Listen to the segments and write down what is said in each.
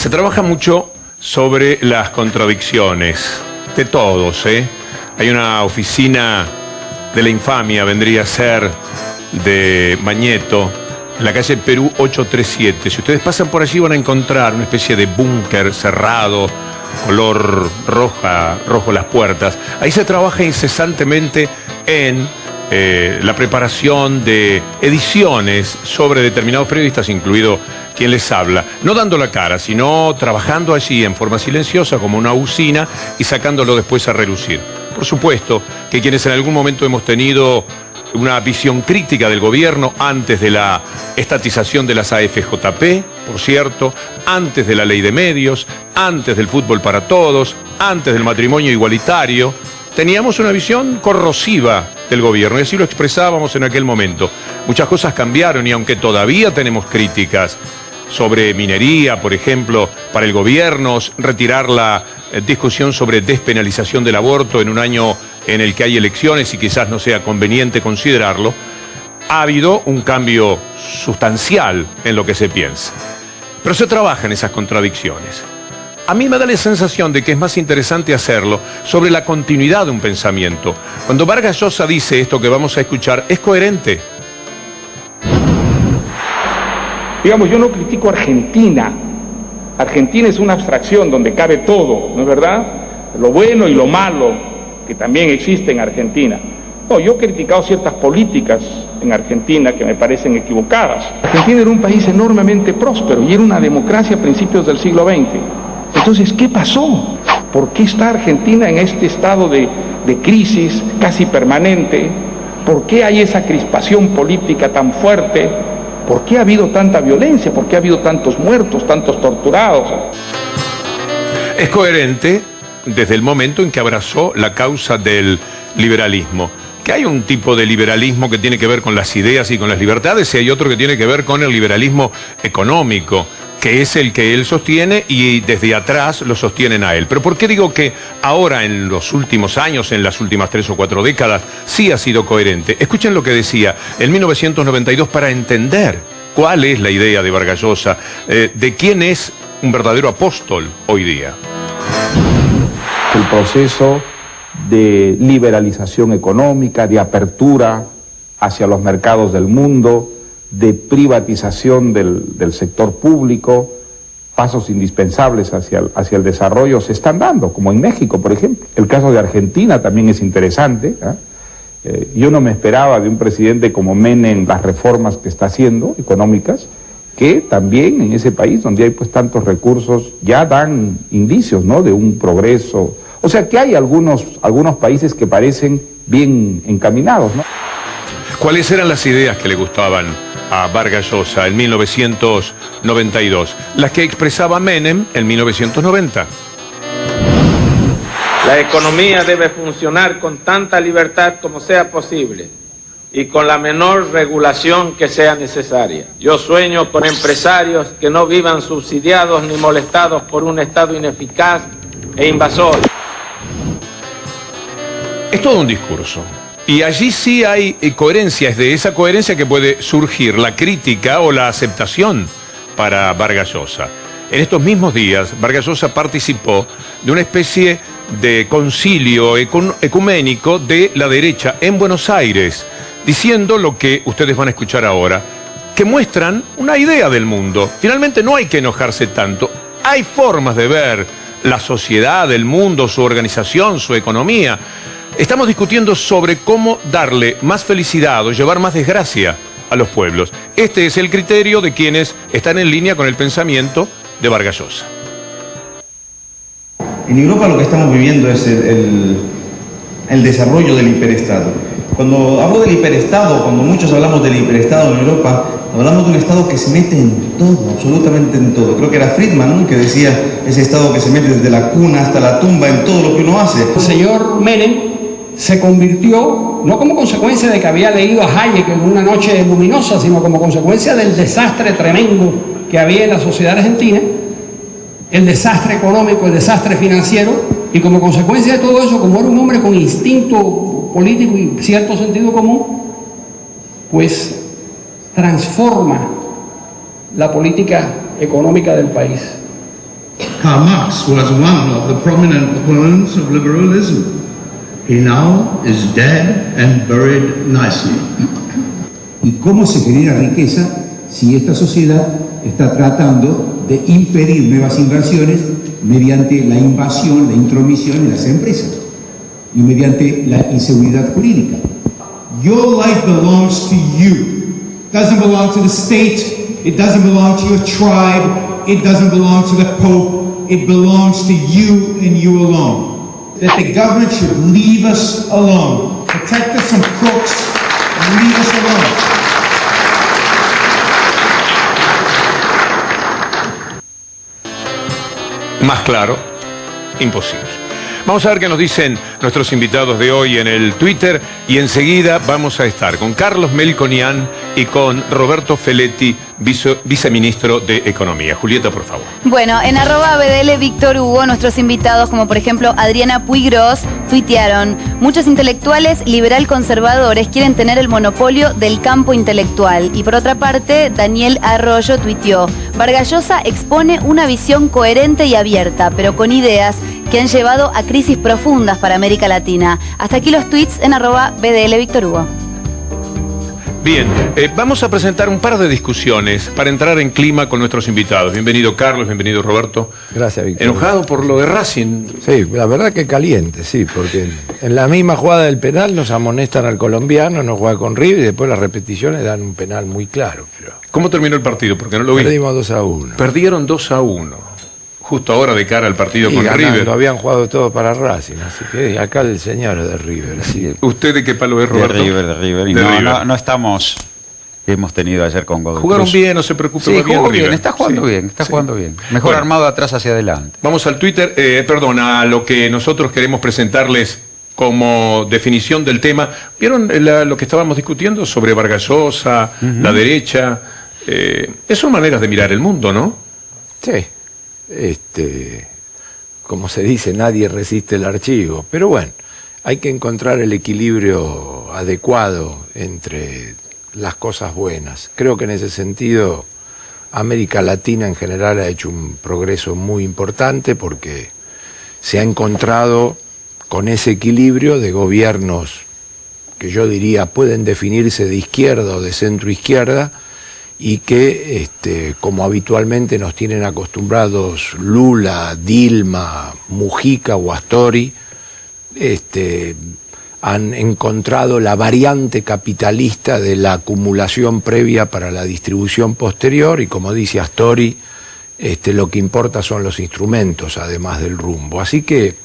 Se trabaja mucho sobre las contradicciones de todos, ¿eh? Hay una oficina de la infamia, vendría a ser de Mañeto, en la calle Perú 837. Si ustedes pasan por allí van a encontrar una especie de búnker cerrado, color rojo las puertas. Ahí se trabaja incesantemente en la preparación de ediciones sobre determinados periodistas, incluido quien les habla, no dando la cara, sino trabajando allí en forma silenciosa como una usina y sacándolo después a relucir. Por supuesto que quienes en algún momento hemos tenido una visión crítica del gobierno antes de la estatización de las AFJP, por cierto, antes de la ley de medios, antes del fútbol para todos, antes del matrimonio igualitario, teníamos una visión corrosiva del gobierno y así lo expresábamos en aquel momento. Muchas cosas cambiaron y aunque todavía tenemos críticas sobre minería, por ejemplo, para el gobierno, retirar la discusión sobre despenalización del aborto en un año en el que hay elecciones y quizás no sea conveniente considerarlo, ha habido un cambio sustancial en lo que se piensa. Pero se trabaja en esas contradicciones. A mí me da la sensación de que es más interesante hacerlo sobre la continuidad de un pensamiento. Cuando Vargas Llosa dice esto que vamos a escuchar, es coherente. Digamos, yo no critico a Argentina. Argentina es una abstracción donde cabe todo, ¿no es verdad? Lo bueno y lo malo que también existe en Argentina. No, yo he criticado ciertas políticas en Argentina que me parecen equivocadas. Argentina era un país enormemente próspero y era una democracia a principios del siglo XX. Entonces, ¿qué pasó? ¿Por qué está Argentina en este estado de crisis casi permanente? ¿Por qué hay esa crispación política tan fuerte? ¿Por qué ha habido tanta violencia? ¿Por qué ha habido tantos muertos, tantos torturados? Es coherente desde el momento en que abrazó la causa del liberalismo. Que hay un tipo de liberalismo que tiene que ver con las ideas y con las libertades y hay otro que tiene que ver con el liberalismo económico, que es el que él sostiene y desde atrás lo sostienen a él. Pero ¿por qué digo que ahora en los últimos años, en las últimas 3 o 4 décadas, sí ha sido coherente? Escuchen lo que decía en 1992 para entender cuál es la idea de Vargas Llosa, de quién es un verdadero apóstol hoy día. El proceso de liberalización económica, de apertura hacia los mercados del mundo, de privatización del sector público, pasos indispensables hacia el desarrollo se están dando, como en México, por ejemplo. El caso de Argentina también es interesante, ¿eh? Yo no me esperaba de un presidente como Menem las reformas que está haciendo, económicas, que también en ese país donde hay pues tantos recursos ya dan indicios, ¿no?, de un progreso. O sea que hay algunos países que parecen bien encaminados, ¿no? ¿Cuáles eran las ideas que le gustaban a Vargas Llosa en 1992? Las que expresaba Menem en 1990. La economía debe funcionar con tanta libertad como sea posible y con la menor regulación que sea necesaria. Yo sueño con empresarios que no vivan subsidiados ni molestados por un Estado ineficaz e invasor. Es todo un discurso. Y allí sí hay coherencia, es de esa coherencia que puede surgir la crítica o la aceptación para Vargas Llosa. En estos mismos días, Vargas Llosa participó de una especie de concilio ecuménico de la derecha en Buenos Aires, diciendo lo que ustedes van a escuchar ahora, que muestran una idea del mundo. Finalmente no hay que enojarse tanto, hay formas de ver la sociedad, el mundo, su organización, su economía. Estamos discutiendo sobre cómo darle más felicidad o llevar más desgracia a los pueblos. Este es el criterio de quienes están en línea con el pensamiento de Vargas Llosa. En Europa lo que estamos viviendo es el desarrollo del hiperestado. Cuando hablo del hiperestado, cuando muchos hablamos del hiperestado en Europa, hablamos de un estado que se mete en todo, absolutamente en todo. Creo que era Friedman, ¿no?, que decía ese estado que se mete desde la cuna hasta la tumba en todo lo que uno hace. El señor Menem se convirtió, no como consecuencia de que había leído a Hayek en una noche luminosa, sino como consecuencia del desastre tremendo que había en la sociedad argentina, el desastre económico, el desastre financiero, y como consecuencia de todo eso, como era un hombre con instinto político y cierto sentido común, pues transforma la política económica del país. Karl Marx was one of the prominent opponents of liberalism. He now is dead and buried nicely. ¿Y cómo se genera riqueza si esta sociedad está tratando de impedir nuevas inversiones mediante la invasión, la intromisión en las empresas y mediante la inseguridad jurídica? Your life belongs to you. It doesn't belong to the state. It doesn't belong to your tribe. It doesn't belong to the Pope. It belongs to you and you alone. That the government should leave us alone. Protect us from crooks and leave us alone. Más claro, imposible. Vamos a ver qué nos dicen nuestros invitados de hoy en el Twitter y enseguida vamos a estar con Carlos Melconian y con Roberto Feletti, viceministro de Economía. Julieta, por favor. Bueno, en @BDL Víctor Hugo, nuestros invitados, como por ejemplo Adriana Puigros, tuitearon: muchos intelectuales liberal conservadores quieren tener el monopolio del campo intelectual. Y por otra parte, Daniel Arroyo tuiteó: Vargas Llosa expone una visión coherente y abierta, pero con ideas que han llevado a crisis profundas para América Latina. Hasta aquí los tweets en @BDL Víctor Hugo. Bien, vamos a presentar un par de discusiones para entrar en clima con nuestros invitados. Bienvenido Carlos, bienvenido Roberto. Gracias, Víctor. ¿Enojado por lo de Racing? Sí, la verdad que caliente, sí, porque en la misma jugada del penal nos amonestan al colombiano, nos juega con River y después las repeticiones dan un penal muy claro. Pero ¿cómo terminó el partido? Porque no lo vi. Perdimos 2-1. Perdieron 2-1. Justo ahora de cara al partido con ganando, River. Habían jugado todo para Racing, así que acá el señor es de River. Así. ¿Usted de qué palo es, Roberto? De River. Y de no, River. No estamos... Hemos tenido ayer con Godoy Jugaron Cruz. bien, no se preocupe. Sí, jugó bien, River. está jugando bien, está jugando bien. Mejor armado atrás hacia adelante. Vamos al Twitter, a lo que nosotros queremos presentarles como definición del tema. ¿Vieron lo que estábamos discutiendo sobre Vargas Llosa, la derecha? Son maneras de mirar el mundo, ¿no? Sí. Como se dice, nadie resiste el archivo. Pero bueno, hay que encontrar el equilibrio adecuado entre las cosas buenas. Creo que en ese sentido América Latina en general ha hecho un progreso muy importante porque se ha encontrado con ese equilibrio de gobiernos que yo diría pueden definirse de izquierda o de centro izquierda y que como habitualmente nos tienen acostumbrados Lula, Dilma, Mujica o Astori, han encontrado la variante capitalista de la acumulación previa para la distribución posterior y, como dice Astori, lo que importa son los instrumentos además del rumbo. Así que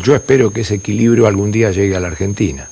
yo espero que ese equilibrio algún día llegue a la Argentina.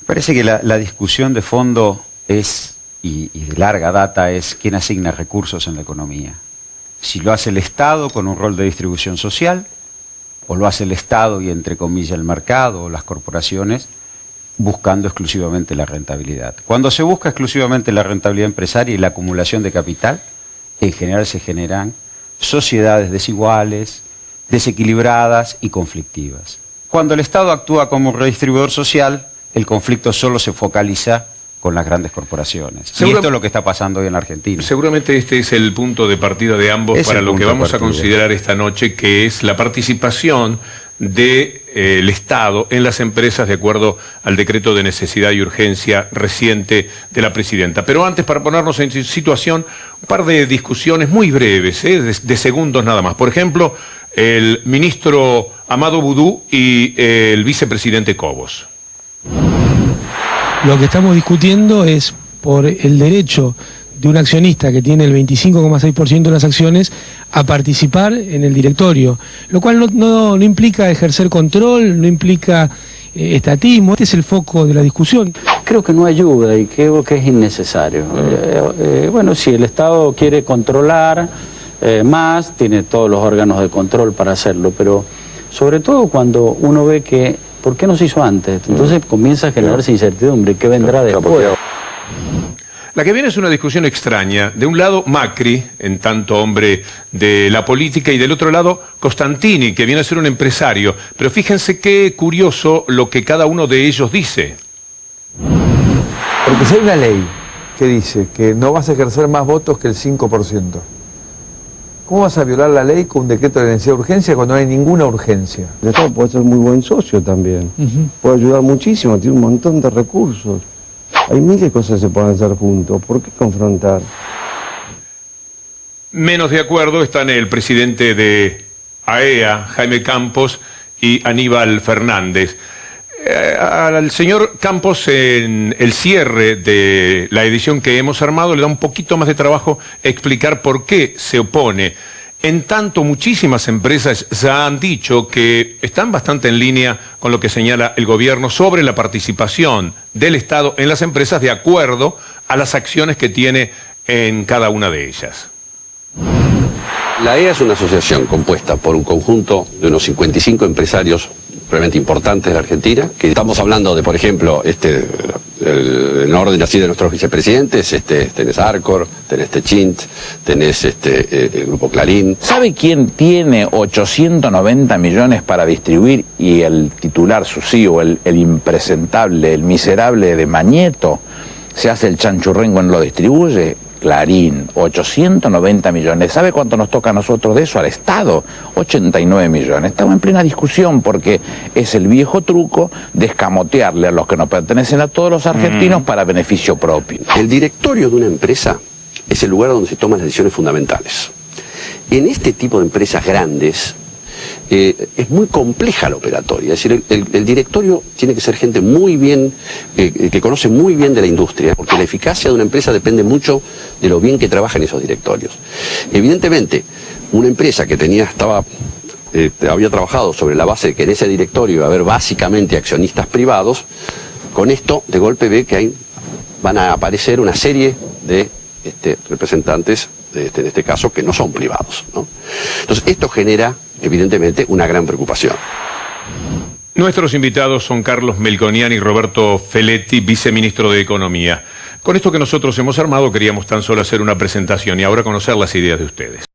Parece que la discusión de fondo es, y de larga data, es quién asigna recursos en la economía. Si lo hace el Estado con un rol de distribución social, o lo hace el Estado y entre comillas el mercado o las corporaciones, buscando exclusivamente la rentabilidad. Cuando se busca exclusivamente la rentabilidad empresaria y la acumulación de capital, en general se generan sociedades desiguales, desequilibradas y conflictivas. Cuando el Estado actúa como un redistribuidor social, el conflicto solo se focaliza con las grandes corporaciones. Y esto es lo que está pasando hoy en la Argentina. Seguramente este es el punto de partida de ambos para lo que vamos a considerar esta noche, que es la participación del Estado en las empresas de acuerdo al decreto de necesidad y urgencia reciente de la presidenta. Pero antes, para ponernos en situación, un par de discusiones muy breves, de segundos nada más. Por ejemplo, el ministro Amado Boudou y el vicepresidente Cobos. Lo que estamos discutiendo es por el derecho de un accionista que tiene el 25,6% de las acciones a participar en el directorio, lo cual no implica ejercer control, no implica estatismo. Este es el foco de la discusión. Creo que no ayuda y creo que es innecesario. Bueno, si el Estado quiere controlar más, tiene todos los órganos de control para hacerlo, pero sobre todo cuando uno ve que ¿por qué no se hizo antes? Entonces comienza a generarse incertidumbre. ¿Qué vendrá después? La que viene es una discusión extraña. De un lado, Macri, en tanto hombre de la política, y del otro lado, Costantini, que viene a ser un empresario. Pero fíjense qué curioso lo que cada uno de ellos dice. Porque si hay una ley que dice que no vas a ejercer más votos que el 5%, ¿Cómo vas a violar la ley con un decreto de necesidad de urgencia cuando no hay ninguna urgencia? El Estado puede ser muy buen socio también. Puede ayudar muchísimo, tiene un montón de recursos. Hay miles de cosas que se pueden hacer juntos. ¿Por qué confrontar? Menos de acuerdo están el presidente de AEA, Jaime Campos, y Aníbal Fernández. Al señor Campos, en el cierre de la edición que hemos armado, le da un poquito más de trabajo explicar por qué se opone. En tanto, muchísimas empresas ya han dicho que están bastante en línea con lo que señala el gobierno sobre la participación del Estado en las empresas de acuerdo a las acciones que tiene en cada una de ellas. La AEA es una asociación compuesta por un conjunto de unos 55 empresarios realmente importantes de la Argentina, que estamos hablando de, por ejemplo, en orden así de nuestros vicepresidentes, tenés Arcor, tenés Techint, tenés el Grupo Clarín. ¿Sabe quién tiene 890 millones para distribuir y el titular, su CEO, el impresentable, el miserable de Mañeto, se hace el chanchurrengo en lo distribuye? Clarín, 890 millones. ¿Sabe cuánto nos toca a nosotros de eso? Al Estado, 89 millones. Estamos en plena discusión porque es el viejo truco de escamotearle a los que nos pertenecen a todos los argentinos para beneficio propio. El directorio de una empresa es el lugar donde se toman las decisiones fundamentales. En este tipo de empresas grandes es muy compleja la operatoria. Es decir, el directorio tiene que ser gente muy bien, que conoce muy bien de la industria, porque la eficacia de una empresa depende mucho de lo bien que trabajan esos directorios. Evidentemente, una empresa que había trabajado sobre la base de que en ese directorio iba a haber básicamente accionistas privados, con esto de golpe ve que van a aparecer una serie de representantes, en este caso, que no son privados, ¿no? Entonces, esto genera, evidentemente, una gran preocupación. Nuestros invitados son Carlos Melconian y Roberto Feletti, viceministro de Economía. Con esto que nosotros hemos armado queríamos tan solo hacer una presentación y ahora conocer las ideas de ustedes.